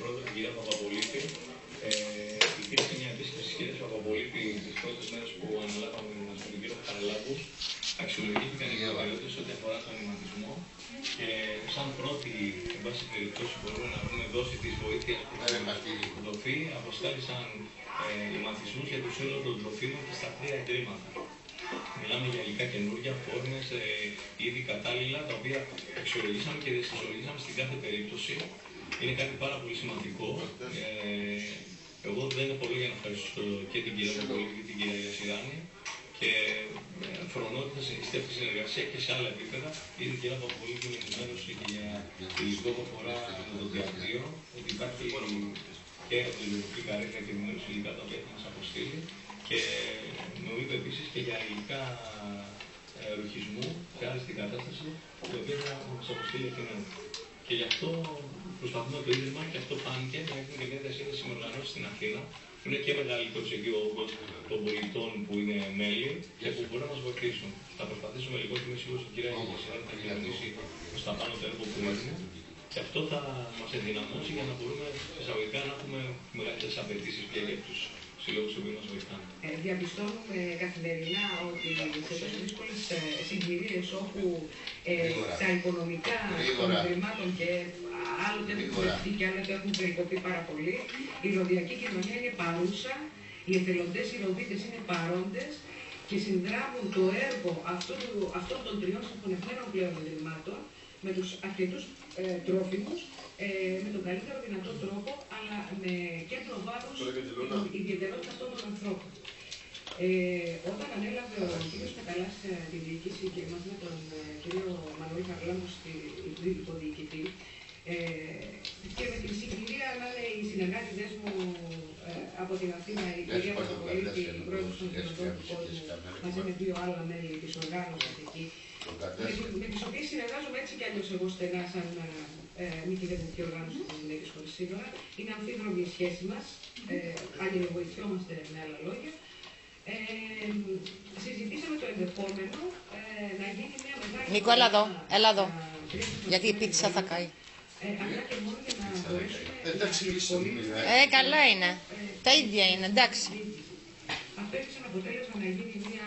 Πρώτα την κυρία Παπαπολίτη. Υπήρξε μια επίσκεψη της κυρίας Παπαπολίτη τις πρώτες μέρες που αναλάβαμε με τον κύριο Χαραλάμπου. Αξιολογήθηκαν οι προτεραιότητες ό,τι αφορά τον αιματισμό και σαν πρώτη, εν πάση περιπτώσει, μπορούμε να πούμε δόση της βοήθειας που θα δοθεί, αποστάλησαν αιματισμούς για το σύνολο των τροφίμων και στα 3 ιδρύματα. Μιλάμε για υλικά καινούργια, φόρμες, είδη κατάλληλα, τα οποία αξιολογήσαμε και δυσαξιολογήσαμε στην κάθε περίπτωση. Είναι κάτι πάρα πολύ σημαντικό. Εγώ δεν έχω λόγια να ευχαριστήσω και την κυρία Παπαπολίτη και την κυρία Ιασιδάνη και φρονώ ότι θα συνεχιστεί αυτή η συνεργασία και σε άλλα επίπεδα. Ήδη η κυρία Παπαπολίτη με ενημέρωση και για τη υλικό που αφορά το διαβατήριο, ότι υπάρχει και η λογική καρέκλα και ενημέρωση υλικά τα οποία θα μας αποστείλει. Και μου είπε επίσης και για υλικά ρουχισμού σε άριστη κατάσταση, η οποία θα μας αποστείλει εκείνον. Και γι' αυτό προσπαθούμε το Ίδρυμα και αυτό φάνηκε να έχουμε και μια διασύνδεση με οργανώσεις στην Αθήνα, που είναι και μεγαλύτερος εκεί ο όγκος των πολιτών που είναι μέλη και που μπορούν να μας βοηθήσουν. Θα προσπαθήσουμε λοιπόν και είμαι σίγουρος ότι η κυρία Ιασιδάνη θα κοινωνήσει προς τα πάνω το έργο που είναι. Και αυτό θα μας ενδυναμώσει για να μπορούμε εισαγωγικά να έχουμε μεγαλύτερες απαιτήσεις πια για τους συλλόγους που μας βοηθάνε. Διαπιστώνουμε καθημερινά ότι σε τόσο δύσκολες συγκυρίες όπου τα οικονομικά των ιδρυμάτων και άλλοτε έχουν βοηθηθεί και άλλοτε έχουν περικοπεί πάρα πολύ, η ροδιακή κοινωνία είναι παρούσα, οι εθελοντές, οι ροδίτες είναι παρόντες και συνδράμουν το έργο αυτών των 3 συγχωνευμένων πλέον ιδρυμάτων με τους αρκετούς τρόφιμους, με τον καλύτερο δυνατό τρόπο, αλλά με κέντρο βάρους η ιδιαιτερότητα αυτών των ανθρώπων. Όταν ανέλαβε ο κ. Καταλάς τη διοίκηση και μαζί με τον κ. Μανώλη Χαραλάμπου στη υποδιοικητή, και με την συγκυρία να είναι οι συνεργάτηδες μου από την Αθήνα, η κυρία Παπαπολίτη, η πρόεδρος των Εθελοντών του Κόσμου, μαζί με 2 άλλα μέλη της οργάνωσης εκεί, με τις οποίες συνεργάζομαι έτσι κι αλλιώς εγώ στενά σαν μη κυβερνητική οργάνωση της Γυναίκες Χωρίς Σύνορα. Είναι αμφίδρομη η σχέση μας, αλληλοβοηθιόμαστε με άλλα λόγια. Συζητήσαμε το ενδεχόμενο να γίνει μια μεγάλη... Νίκο, έλα εδώ, γιατί η πίτσα θα καεί. Απλά και μόνο για να μπορέσουμε... Καλά είναι. Τα ίδια είναι, εντάξει. Αυτό έχει σαν αποτέλεσμα να γίνει μια